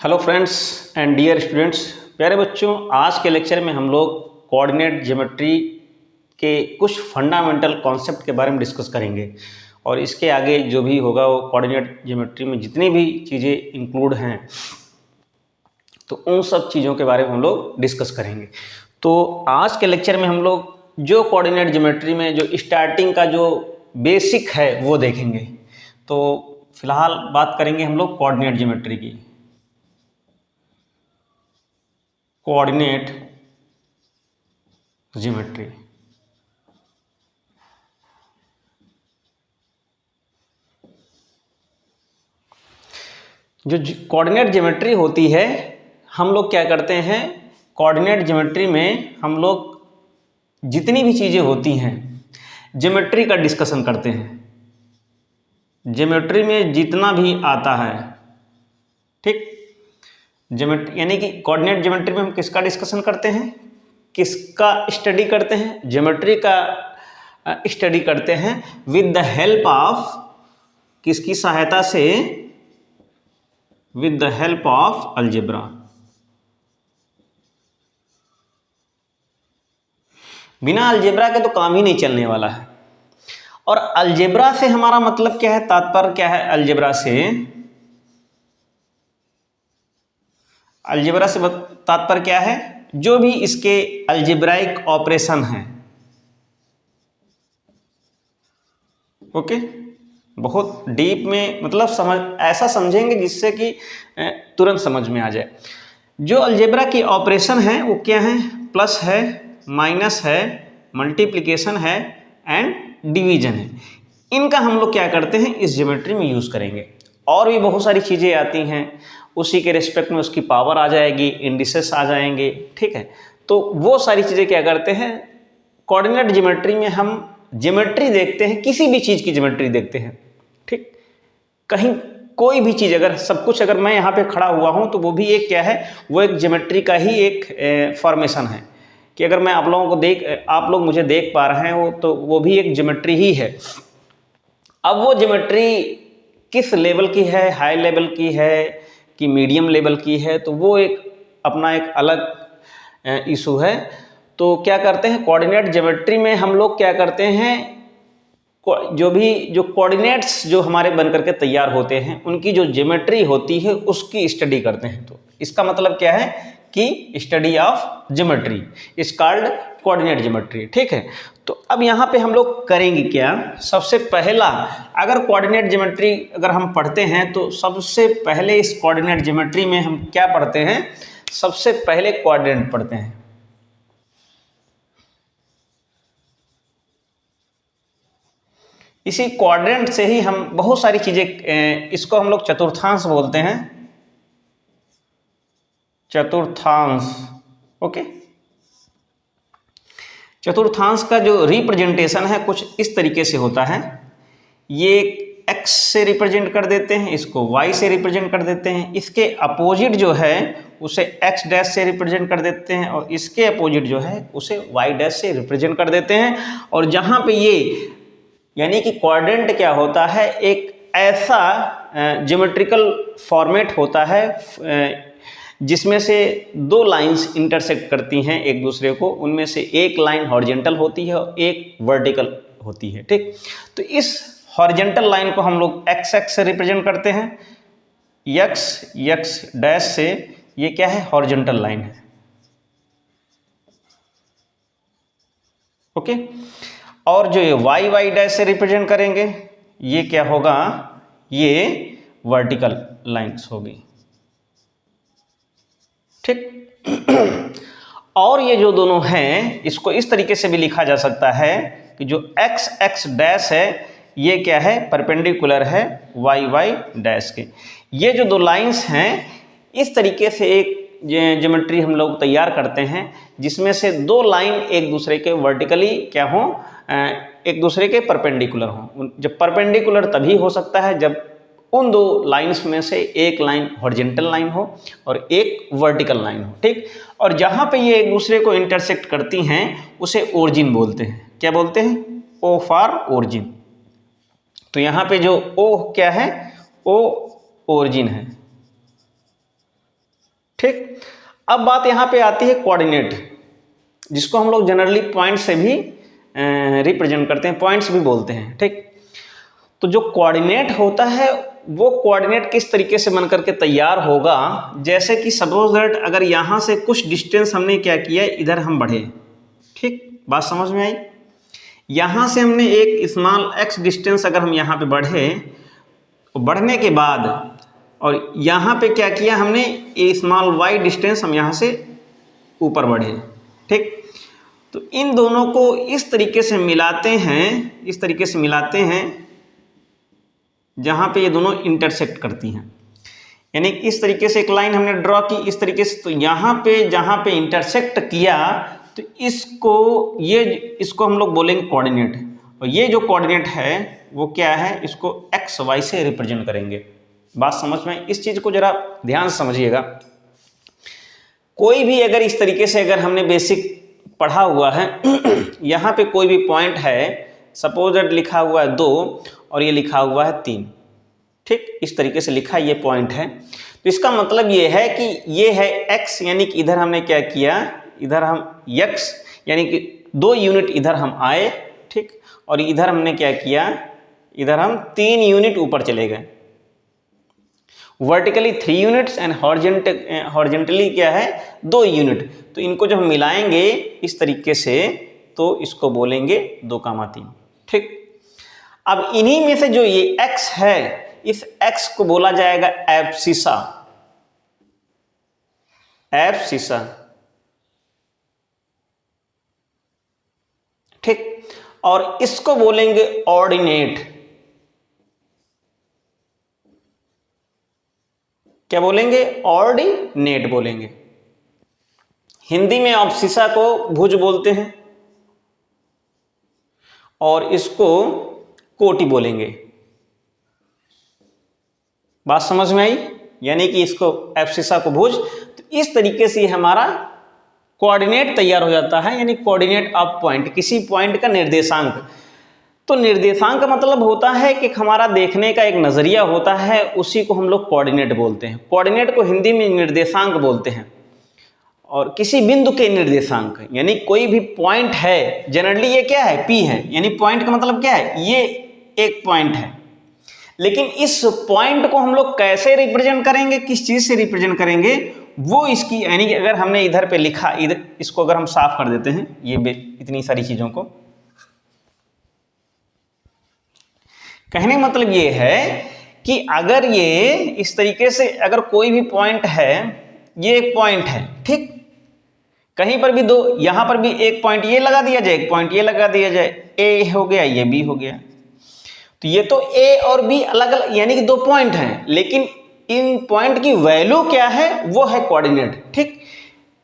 Hello friends and dear students, प्यारे बच्चों, आज के लेक्चर में हम लोग कोऑर्डिनेट ज्योमेट्री के कुछ फंडामेंटल कॉन्सेप्ट के बारे में डिस्कस करेंगे और इसके आगे जो भी होगा वो कोऑर्डिनेट ज्योमेट्री में जितनी भी चीज़ें इंक्लूड हैं तो उन सब चीज़ों के बारे में हम लोग डिस्कस करेंगे। तो आज के लेक्चर में हम लोग जो कोऑर्डिनेट ज्योमेट्री में जो स्टार्टिंग का जो बेसिक है वो देखेंगे। तो फिलहाल बात करेंगे हम लोग कोऑर्डिनेट ज्योमेट्री की। कोऑर्डिनेट ज्योमेट्री जो कोऑर्डिनेट ज्योमेट्री होती है, हम लोग क्या करते हैं, कोऑर्डिनेट ज्योमेट्री में हम लोग जितनी भी चीज़ें होती हैं ज्योमेट्री का डिस्कशन करते हैं। ज्योमेट्री में जितना भी आता है, ठीक, ज्योमेट्री यानी कि कोऑर्डिनेट ज्योमेट्री में हम किसका डिस्कशन करते हैं, किसका स्टडी करते हैं, ज्योमेट्री का स्टडी करते हैं विद द हेल्प ऑफ, किसकी सहायता से, with the help of algebra. बिना अलजेब्रा के तो काम ही नहीं चलने वाला है। और अलजेब्रा से हमारा मतलब क्या है, तात्पर्य क्या है अलजेब्रा से? अलजेब्रा से तात्पर्य क्या है? जो भी इसके अलजेब्राइक ऑपरेशन हैं, ओके, बहुत डीप में मतलब समझ, ऐसा समझेंगे जिससे कि तुरंत समझ में आ जाए। जो अलजेब्रा की ऑपरेशन है वो क्या है? प्लस है, माइनस है, मल्टीप्लिकेशन है एंड डिवीजन है। इनका हम लोग क्या करते हैं, इस ज्योमेट्री में यूज़ करेंगे। और भी बहुत सारी चीज़ें आती हैं, उसी के रिस्पेक्ट में उसकी पावर आ जाएगी, इंडिसेस आ जाएंगे, ठीक है। तो वो सारी चीज़ें क्या करते हैं, कोऑर्डिनेट ज्योमेट्री में हम ज्योमेट्री देखते हैं, किसी भी चीज़ की ज्योमेट्री देखते हैं, ठीक। कहीं कोई भी चीज़, अगर सब कुछ, अगर मैं यहाँ पे खड़ा हुआ हूँ तो वो भी एक क्या है, वो एक ज्योमेट्री का ही एक फॉर्मेशन है कि अगर मैं आप लोगों को आप लोग मुझे देख पा रहे हैं वो, तो वो भी एक ज्योमेट्री ही है। अब वो ज्योमेट्री किस लेवल की है, हाई लेवल की है कि मीडियम लेवल की है, तो वो एक अपना एक अलग इशू है। तो क्या करते हैं, कोऑर्डिनेट ज्योमेट्री में हम लोग क्या करते हैं, जो कोऑर्डिनेट्स जो हमारे बन करके तैयार होते हैं उनकी जो ज्योमेट्री होती है उसकी स्टडी करते हैं। तो इसका मतलब क्या है कि study of geometry is called coordinate geometry, ठीक है। तो अब यहाँ पे हम लोग करेंगे क्या, सबसे पहला, अगर कोऑर्डिनेट ज्योमेट्री अगर हम पढ़ते हैं तो सबसे पहले इस कोऑर्डिनेट ज्योमेट्री में हम क्या पढ़ते हैं, सबसे पहले कोऑर्डिनेट पढ़ते हैं। इसी क्वाड्रेंट से ही हम बहुत सारी चीजें, इसको हम लोग चतुर्थांश बोलते हैं, चतुर्थांश, ओके। चतुर्थांश का जो रिप्रेजेंटेशन है कुछ इस तरीके से होता है, ये x से रिप्रेजेंट कर देते हैं, इसको y से रिप्रेजेंट कर देते हैं, इसके अपोजिट जो है उसे x डैश से रिप्रेजेंट कर देते हैं और इसके अपोजिट जो है उसे y डैश से रिप्रेजेंट कर देते हैं। और जहां पे ये यानी कि क्वाड्रेंट क्या होता है, एक ऐसा ज्योमेट्रिकल फॉर्मेट होता है जिसमें से दो लाइंस इंटरसेक्ट करती हैं एक दूसरे को, उनमें से एक लाइन हॉरिजॉन्टल होती है और एक वर्टिकल होती है, ठीक। तो इस हॉरिजॉन्टल लाइन को हम लोग एक्स एक्स से रिप्रेजेंट करते हैं, एक्स डैश से, ये क्या है, हॉरिजॉन्टल लाइन है, ओके। और जो ये वाई डैश से रिप्रेजेंट करेंगे, ये क्या होगा, ये वर्टिकल लाइंस होगी, ठीक। और ये जो दोनों हैं, इसको इस तरीके से भी लिखा जा सकता है कि जो एक्स एक्स डैश है ये क्या है, परपेंडिकुलर है वाई डैश के। ये जो दो लाइंस हैं, इस तरीके से एक ज्योमेट्री हम लोग तैयार करते हैं जिसमें से दो लाइन एक दूसरे के वर्टिकली क्या हो, एक दूसरे के परपेंडिकुलर हो। जब परपेंडिकुलर तभी हो सकता है जब उन दो लाइंस में से एक लाइन हॉरिजॉन्टल लाइन हो और एक वर्टिकल लाइन हो, ठीक। और जहां पे ये एक दूसरे को इंटरसेक्ट करती हैं उसे ओरिजिन बोलते हैं। क्या बोलते हैं? O for origin. तो यहाँ पे जो ओ क्या है, ओ ओरिजिन है, ठीक। अब बात यहाँ पे आती है कोऑर्डिनेट, जिसको हम लोग जनरली पॉइंट से भी रिप्रेजेंट करते हैं, पॉइंट्स भी बोलते हैं, ठीक। तो जो कोऑर्डिनेट होता है वो कोऑर्डिनेट किस तरीके से बन करके तैयार होगा, जैसे कि सपोज दैट अगर यहाँ से कुछ डिस्टेंस हमने क्या किया, इधर हम बढ़े, ठीक, बात समझ में आई। यहाँ से हमने एक स्मॉल x डिस्टेंस अगर हम यहाँ पे बढ़े, तो बढ़ने के बाद और यहाँ पे क्या किया हमने, ए स्मॉल y डिस्टेंस हम यहाँ से ऊपर बढ़े, ठीक। तो इन दोनों को इस तरीके से मिलाते हैं, इस तरीके से मिलाते हैं जहाँ पे ये दोनों इंटरसेक्ट करती हैं, यानी इस तरीके से एक लाइन हमने ड्रॉ की इस तरीके से। तो यहाँ पे जहाँ पे इंटरसेक्ट किया तो इसको हम लोग बोलेंगे कोऑर्डिनेट, और ये जो कोऑर्डिनेट है वो क्या है, इसको एक्स वाई से रिप्रेजेंट करेंगे। बात समझ में, इस चीज को जरा ध्यान से समझिएगा। कोई भी अगर इस तरीके से अगर हमने बेसिक पढ़ा हुआ है यहाँ पे कोई भी पॉइंट है, सपोज दैट लिखा हुआ है 2 और ये लिखा हुआ है 3, ठीक, इस तरीके से लिखा ये पॉइंट है। तो इसका मतलब ये है कि ये है x, यानी कि इधर हमने क्या किया, इधर हम x यानी कि 2 यूनिट इधर हम आए, ठीक, और इधर हमने क्या किया, इधर हम 3 यूनिट ऊपर चले गए। वर्टिकली 3 यूनिट्स एंड हॉरिजेंटली क्या है 2 यूनिट। तो इनको जब हम मिलाएंगे इस तरीके से तो इसको बोलेंगे 2,3, ठीक। अब इन्हीं में से जो ये x है, इस x को बोला जाएगा एब्सिसा, एब्सिसा, ठीक। और इसको बोलेंगे ऑर्डिनेट, क्या बोलेंगे, ऑर्डिनेट बोलेंगे। हिंदी में एब्सिसा को भुज बोलते हैं और इसको कोटि बोलेंगे। बात समझ में आई, यानी कि इसको एब्सिसा को भुज। तो इस तरीके से हमारा कोऑर्डिनेट तैयार हो जाता है, यानी कोऑर्डिनेट ऑफ पॉइंट, किसी पॉइंट का निर्देशांक। तो निर्देशांक मतलब होता है कि हमारा देखने का एक नजरिया होता है, उसी को हम लोग कोऑर्डिनेट बोलते हैं। कोऑर्डिनेट को हिंदी में निर्देशांक बोलते हैं। और किसी बिंदु के निर्देशांक, यानी कोई भी पॉइंट है, जनरली ये क्या है, P है, यानी पॉइंट का मतलब क्या है, ये एक पॉइंट है। लेकिन इस पॉइंट को हम लोग कैसे रिप्रेजेंट करेंगे, किस चीज से रिप्रेजेंट करेंगे, वो इसकी, यानी कि अगर हमने इधर पे लिखा, इधर इसको अगर हम साफ कर देते हैं, ये इतनी सारी चीजों को, कहने का मतलब ये है कि अगर ये इस तरीके से, अगर कोई भी पॉइंट है, ये एक पॉइंट है, ठीक, कहीं पर भी 2, यहां पर भी एक पॉइंट ये लगा दिया जाए, एक पॉइंट ये लगा दिया जाए, ए हो गया, ये बी हो गया। तो ये तो ए और बी अलग अलग, यानी कि 2 पॉइंट हैं, लेकिन इन पॉइंट की वैल्यू क्या है, वो है कोऑर्डिनेट, ठीक।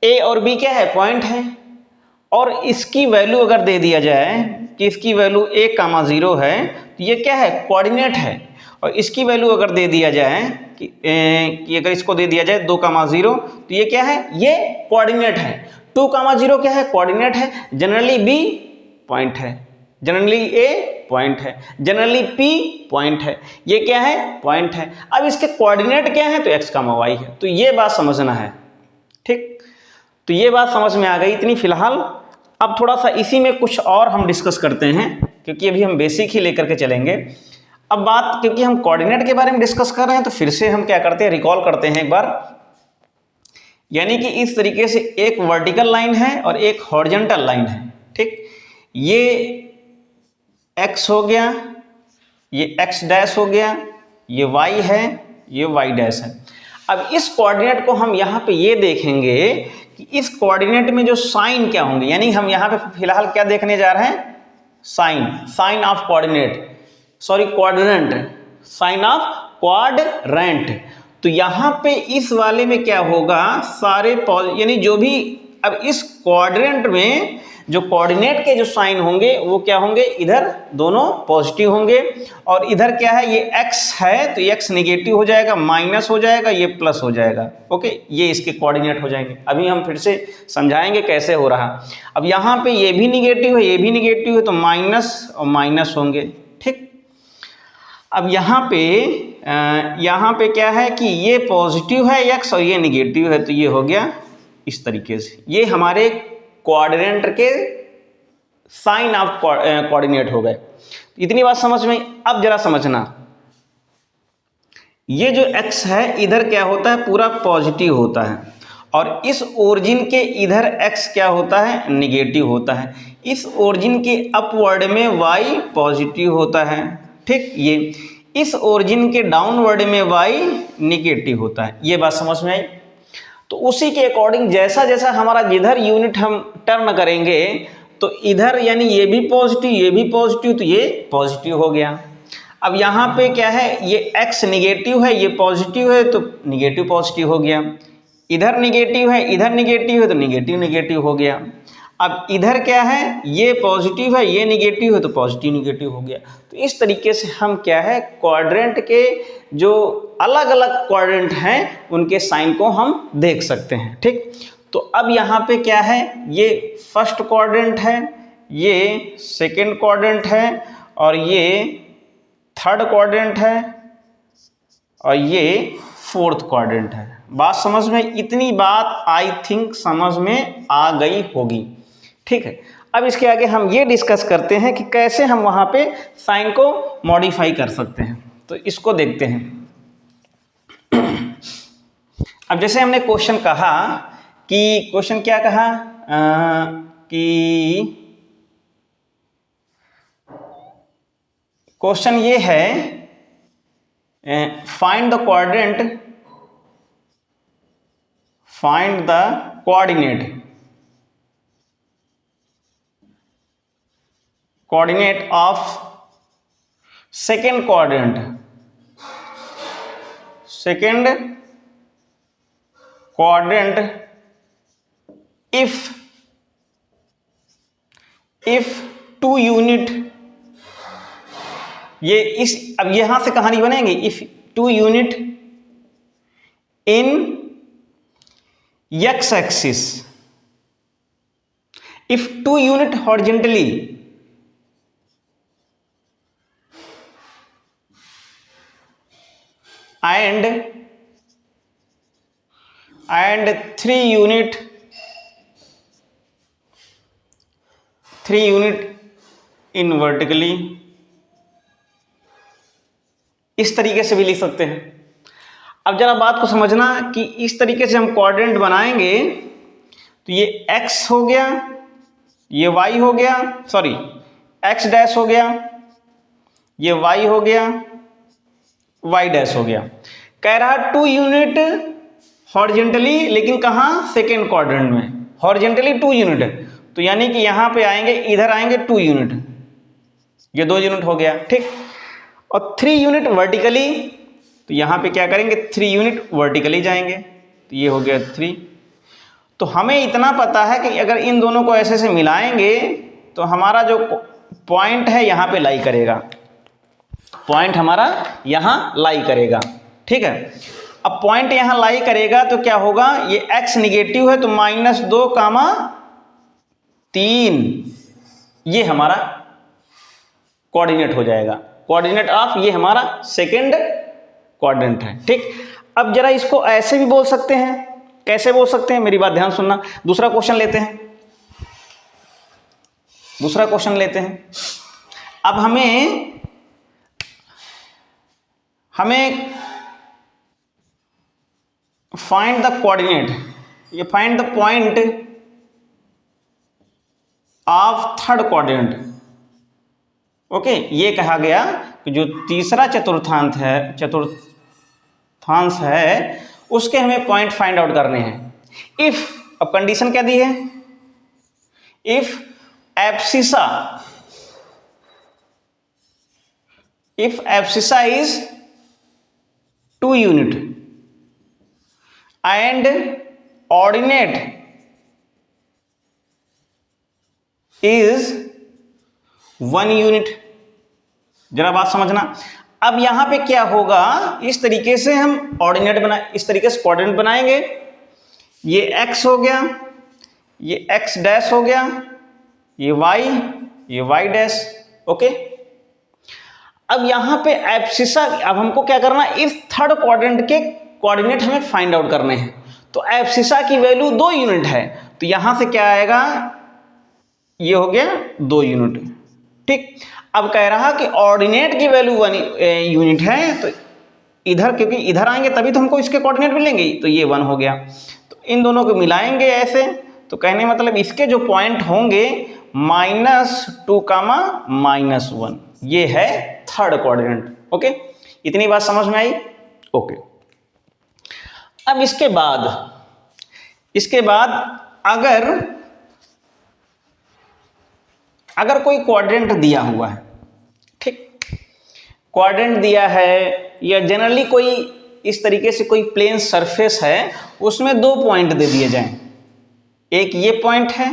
ए और बी क्या है, पॉइंट है, और इसकी वैल्यू अगर दे दिया जाए कि इसकी वैल्यू 1,0 है, तो ये क्या है, कोऑर्डिनेट है। और इसकी वैल्यू अगर दे दिया जाए कि अगर इसको दे दिया जाए 2,0, तो ये क्या है, ये कोऑर्डिनेट है। 2,0 क्या है, कोऑर्डिनेट है। जनरली बी पॉइंट है, जनरली ए पॉइंट है, जनरली पी पॉइंट है, ये क्या है, पॉइंट है। अब इसके कोऑर्डिनेट क्या है, तो x, y है। तो ये बात समझना है, ठीक। तो ये बात समझ में आ गई इतनी फिलहाल। अब थोड़ा सा इसी में कुछ और हम डिस्कस करते हैं, क्योंकि अभी हम बेसिक ही लेकर के चलेंगे। अब बात, क्योंकि हम कोऑर्डिनेट के बारे में डिस्कस कर रहे हैं, तो फिर से हम क्या करते हैं, रिकॉल करते हैं एक बार। यानी कि इस तरीके से एक वर्टिकल लाइन है और एक हॉरिजॉन्टल लाइन है, ठीक। ये x हो गया, ये x डैश हो गया, ये y है, ये y डैश है। अब इस कोऑर्डिनेट को हम यहाँ पे ये देखेंगे कि इस कोऑर्डिनेट में जो साइन क्या होंगे, यानी हम यहाँ पे फिलहाल क्या देखने जा रहे हैं, sign of coordinate, sorry quadrant, sign of quadrant. तो यहाँ पे इस वाले में क्या होगा, सारे यानी जो भी, अब इस क्वाड्रेंट में जो कोऑर्डिनेट के जो साइन होंगे वो क्या होंगे, इधर दोनों पॉजिटिव होंगे, और इधर क्या है, ये x है तो x नेगेटिव हो जाएगा, माइनस हो जाएगा, ये प्लस हो जाएगा, ओके, ये इसके कोऑर्डिनेट हो जाएंगे। अभी हम फिर से समझाएंगे कैसे हो रहा। अब यहाँ पे ये भी निगेटिव है, ये भी निगेटिव है, तो माइनस और माइनस होंगे, ठीक। अब यहाँ पे यहाँ पे क्या है कि ये पॉजिटिव है x और ये निगेटिव है, तो ये हो गया इस तरीके से। ये हमारे कोऑर्डिनेट के साइन ऑफ कोऑर्डिनेट हो गए। इतनी बात समझ में। अब जरा समझना, ये जो x है इधर क्या होता है, पूरा पॉजिटिव होता है, और इस ओरिजिन के इधर x क्या होता है, निगेटिव होता है। इस ओरिजिन के अपवर्ड में y पॉजिटिव होता है, ठीक। ये इस ओरिजिन के डाउनवर्ड में y निगेटिव होता है। ये बात समझ में आई। तो उसी के अकॉर्डिंग जैसा जैसा हमारा जिधर यूनिट हम टर्न करेंगे, तो इधर यानी ये भी पॉजिटिव, ये भी पॉजिटिव, तो ये पॉजिटिव हो गया। अब यहाँ पे क्या है, ये x निगेटिव है, ये पॉजिटिव है, तो निगेटिव पॉजिटिव हो गया। इधर निगेटिव है, इधर निगेटिव है, तो निगेटिव निगेटिव हो गया। अब इधर क्या है, ये पॉजिटिव है, ये निगेटिव है, तो पॉजिटिव निगेटिव हो गया। तो इस तरीके से हम क्या है, क्वाड्रेंट के जो अलग अलग क्वाड्रेंट हैं उनके साइन को हम देख सकते हैं, ठीक। तो अब यहाँ पे क्या है, ये फर्स्ट क्वाड्रेंट है, ये सेकेंड क्वाड्रेंट है, और ये थर्ड क्वाड्रेंट है, और ये फोर्थ क्वाड्रेंट है। बात समझ में, इतनी बात आई थिंक समझ में आ गई होगी, ठीक है। अब इसके आगे हम ये डिस्कस करते हैं कि कैसे हम वहाँ पे साइन को मॉडिफाई कर सकते हैं। तो इसको देखते हैं। अब जैसे हमने क्वेश्चन कहा कि क्वेश्चन क्या कहा कि क्वेश्चन ये है, find the coordinate, find the coordinate of second quadrant, if two unit, ये इस, अब यहां से कहानी बनेगी, if two unit in x axis, if two unit horizontally and three unit in vertically, इस तरीके से भी लिख सकते हैं। अब जरा बात को समझना कि इस तरीके से हम कोऑर्डिनेट बनाएंगे, तो ये x हो गया, ये y हो गया, सॉरी x डैश हो गया, ये y हो गया, y डैश हो गया। कह रहा टू यूनिट हॉरिजेंटली, लेकिन कहाँ, सेकेंड क्वाड्रेंट में। हॉरिजेंटली टू यूनिट है, तो यानी कि यहाँ पे आएंगे, इधर आएंगे 2 यूनिट, ये 2 यूनिट हो गया, ठीक। और 3 यूनिट वर्टिकली, तो यहाँ पे क्या करेंगे, 3 यूनिट वर्टिकली जाएंगे, तो ये हो गया 3। तो हमें इतना पता है कि अगर इन दोनों को ऐसे से मिलाएंगे तो हमारा जो पॉइंट है यहाँ पे लाई करेगा, पॉइंट हमारा यहाँ लाई करेगा, ठीक है। अब पॉइंट यहाँ लाई करेगा तो क्या होगा, ये x निगेटिव है, तो -2,3 ये हमारा कोऑर्डिनेट हो जाएगा, कोऑर्डिनेट ऑफ ये हमारा सेकेंड क्वाड्रेंट है, ठीक। अब जरा इसको ऐसे भी बोल सकते हैं, कैसे बोल सकते हैं, मेरी बात ध्यान सुनना। दूसरा क्वेश्चन लेते हैं, दूसरा क्वेश्चन लेते हैं। अब हमें फाइंड द कोऑर्डिनेट, ये find the point of third quadrant, okay. ये कहा गया कि जो तीसरा चतुर्थांश है उसके हमें पॉइंट फाइंड आउट करने हैं। इफ, अब कंडीशन क्या दी है, if abscissa is 2 unit and ordinate is 1 unit. जरा बात समझना। अब यहां पे क्या होगा, इस तरीके से हम ऑर्डिनेट इस तरीके से कोऑर्डिनेट बनाएंगे। ये x हो गया, ये x डैश हो गया, ये y डैश, ओके। अब यहाँ पे एब्सिसा, अब हमको क्या करना है, इस थर्ड क्वाड्रेंट के कोऑर्डिनेट हमें फाइंड आउट करने हैं। तो एब्सिसा की वैल्यू 2 यूनिट है, तो यहाँ से क्या आएगा, ये हो गया 2 यूनिट। ठीक, अब कह रहा कि ऑर्डिनेट की वैल्यू 1 यूनिट है, तो इधर, क्योंकि इधर आएंगे तभी तो हमको इसके कोऑर्डिनेट मिलेंगे, तो ये 1 हो गया। तो इन दोनों को मिलाएंगे ऐसे, तो कहने मतलब इसके जो पॉइंट होंगे -2, -1, ये है थर्ड क्वाड्रेंट। ओके, इतनी बात समझ में आई? ओके। अब इसके बाद अगर कोई क्वाड्रेंट दिया हुआ है, ठीक, क्वाड्रेंट दिया है, या जनरली कोई इस तरीके से कोई प्लेन सरफेस है, उसमें 2 पॉइंट दे दिए जाएं, एक ये पॉइंट है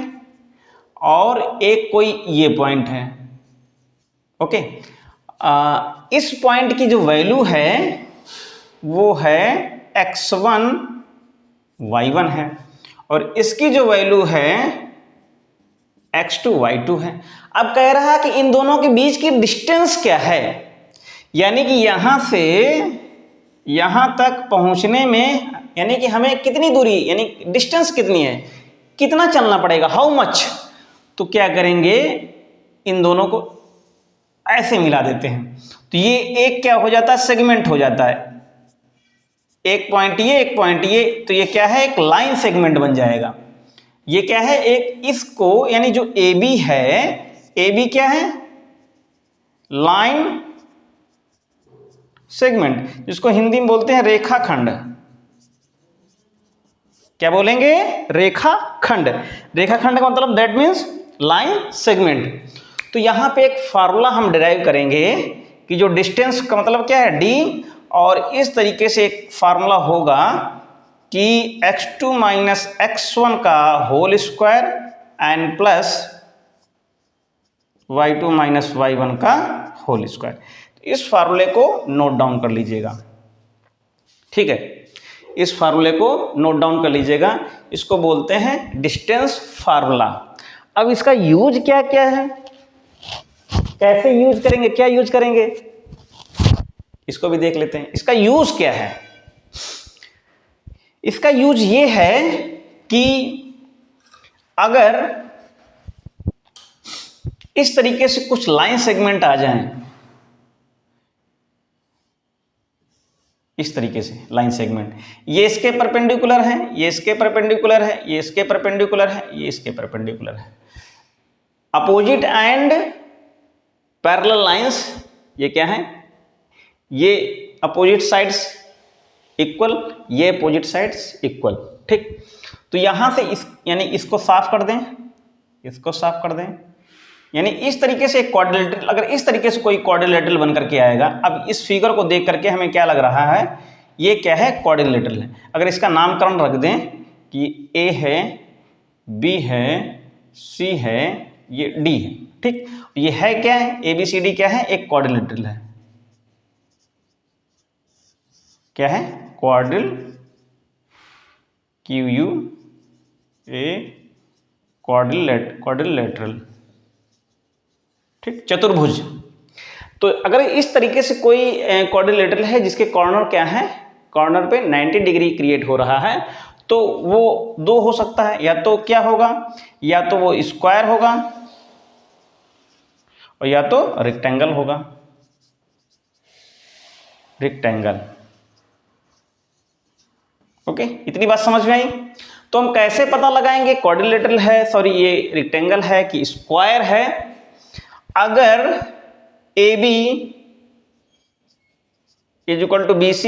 और एक कोई ये पॉइंट है। ओके, इस पॉइंट की जो वैल्यू है वो है x1 y1 है, और इसकी जो वैल्यू है x2 y2 है। अब कह रहा है कि इन दोनों के बीच की डिस्टेंस क्या है, यानी कि यहां से यहां तक पहुंचने में, यानी कि हमें कितनी दूरी, यानी डिस्टेंस कितनी है, कितना चलना पड़ेगा, हाउ मच। तो क्या करेंगे, इन दोनों को ऐसे मिला देते हैं, तो ये एक क्या हो जाता है, सेगमेंट हो जाता है, एक पॉइंट ये, एक पॉइंट ये, तो ये क्या है, एक लाइन सेगमेंट बन जाएगा। ये क्या है, एक इसको, यानी जो AB है, AB क्या है, लाइन सेगमेंट, जिसको हिंदी में बोलते हैं रेखाखंड। क्या बोलेंगे, रेखाखंड। रेखाखंड का मतलब दैट मीन्स लाइन सेगमेंट। तो यहां पे एक फार्मूला हम डिराइव करेंगे कि जो डिस्टेंस का मतलब क्या है, d, और इस तरीके से एक फार्मूला होगा कि x2 - x1 का whole square and plus y2 - y1 का होल स्क्वायर। इस फार्मूले को नोट डाउन कर लीजिएगा, ठीक है, इस फार्मूले को नोट डाउन कर लीजिएगा, इसको बोलते हैं डिस्टेंस फार्मूला। अब इसका यूज क्या क्या है, कैसे यूज करेंगे, क्या यूज करेंगे, इसको भी देख लेते हैं। इसका यूज क्या है, इसका यूज ये है कि अगर इस तरीके से कुछ लाइन सेगमेंट आ जाएं, इस तरीके से लाइन सेगमेंट, ये इसके परपेंडिकुलर है, ये इसके परपेंडिकुलर है, ये इसके परपेंडिकुलर है, ये इसके परपेंडिकुलर है, अपोजिट एंड पैरेलल लाइंस, ये क्या है, ये अपोजिट साइड्स इक्वल, ये अपोजिट साइड्स इक्वल। ठीक, तो यहां से यानी इसको साफ कर दें, इसको साफ कर दें, यानी इस तरीके से एक क्वाड्रिलेटरल, अगर इस तरीके से कोई क्वाड्रिलेटरल बन करके आएगा, अब इस फिगर को देख करके हमें क्या लग रहा है, ये क्या है, क्वाड्रिलेटरल है। अगर इसका नामकरण रख दें कि A है, B है, C है, ये D है, ठीक, ये है क्या है, ABCD क्या है, एक क्वाड्रिलेटरल है, क्या है, क्वाड्रिलेटरल, ठीक, चतुर्भुज। तो अगर इस तरीके से कोई क्वाड्रिलेटरल है जिसके कॉर्नर क्या है, कॉर्नर पे 90 डिग्री क्रिएट हो रहा है, तो वो 2 हो सकता है, या तो क्या होगा, या तो वो स्क्वायर होगा और या तो रेक्टेंगल होगा, रेक्टेंगल। ओके, इतनी बात समझ में आई। तो हम कैसे पता लगाएंगे क्वाड्रिलेटरल है, सॉरी ये रेक्टेंगल है कि स्क्वायर है, अगर AB is equal to BC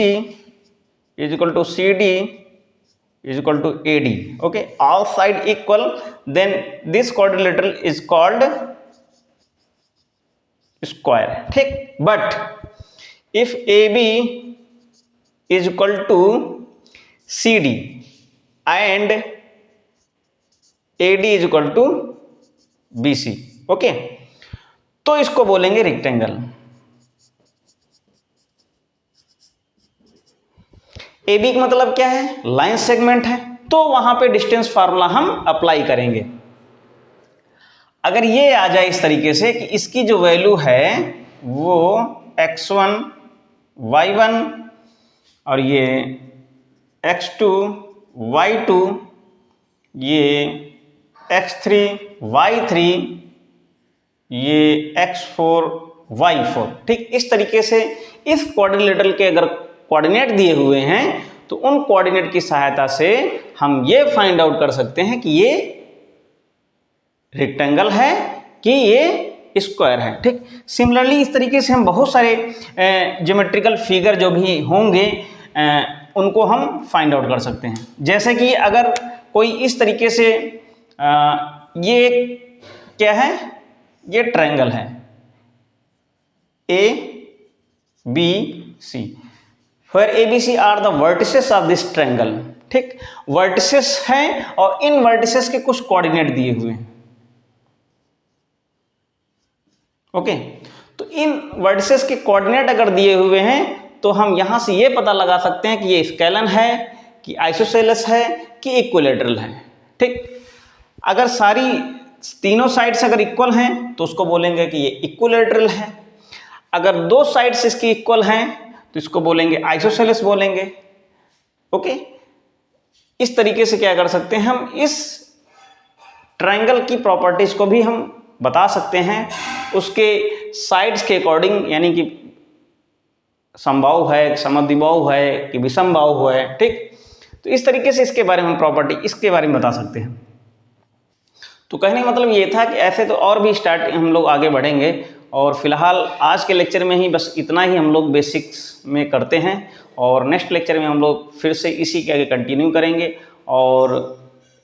is equal to CD is equal to AD, okay, all side equal, then this quadrilateral is called square. ठीक, but if AB is equal to CD and AD is equal to BC, okay, तो इसको बोलेंगे rectangle. AB का मतलब क्या है, line segment है, तो वहां पे डिस्टेंस फार्मूला हम अप्लाई करेंगे। अगर ये आ जाए इस तरीके से कि इसकी जो वैल्यू है वो x1 y1 और ये x2 y2, ये x3 y3, ये x4 y4। ठीक, इस तरीके से इस क्वाड्रिलेटरल के अगर कोऑर्डिनेट दिए हुए हैं तो उन कोऑर्डिनेट की सहायता से हम ये फाइंड आउट कर सकते हैं कि ये रेक्टेंगल है कि ये स्क्वायर है। ठीक, सिमिलरली इस तरीके से हम बहुत सारे ज्योमेट्रिकल फिगर जो भी होंगे उनको हम फाइंड आउट कर सकते हैं। जैसे कि अगर कोई इस तरीके से ये क्या है, ये ट्रायंगल है A B C, where ABC are the vertices of this triangle। ठीक, वर्टिसेस हैं और इन वर्टिसेस के कुछ कोऑर्डिनेट दिए हुए हैं। ओके, तो इन वर्टिसेस के कोऑर्डिनेट अगर दिए हुए हैं तो हम यहां से ये पता लगा सकते हैं कि ये स्केलन है कि आइसोसेलेस है कि इक्विलैटरल है। ठीक, अगर सारी तीनों साइड्स अगर इक्वल हैं तो उसको बोलेंगे कि ये इक्विलैटरल है। अगर दो साइड्स इसकी इक्वल हैं तो इसको बोलेंगे आइसोसेलेस बोलेंगे। ओके, इस तरीके से क्या कर सकते हैं, हम इस ट्रायंगल की प्रॉपर्टीज को भी हम बता सकते हैं उसके साइड्स के अकॉर्डिंग, यानी कि समबाहु है, समद्विबाहु है कि विषमबाहु है। ठीक, तो इस तरीके से इसके बारे में प्रॉपर्टी, इसके बारे में बता सकते हैं। तो कहने का मतलब ये था कि ऐसे तो और भी स्टार्ट हम लोग आगे बढ़ेंगे, और फिलहाल आज के लेक्चर में ही बस इतना ही हम लोग बेसिक्स में करते हैं, और नेक्स्ट लेक्चर में हम लोग फिर से इसी के आगे कंटिन्यू करेंगे। और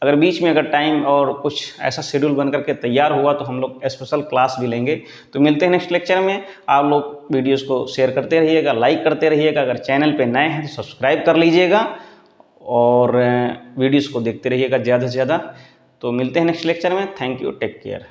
अगर बीच में अगर टाइम और कुछ ऐसा शेड्यूल बन करके तैयार हुआ तो हम लोग स्पेशल क्लास भी लेंगे। तो मिलते हैं नेक्स्ट लेक्चर में। आप लोग वीडियोस को शेयर करते रहिएगा, लाइक करते रहिएगा, अगर चैनल पे नए हैं तो सब्सक्राइब कर लीजिएगा और वीडियोस को देखते रहिएगा ज़्यादा से ज़्यादा। तो मिलते हैं नेक्स्ट लेक्चर में। Thank you, take care.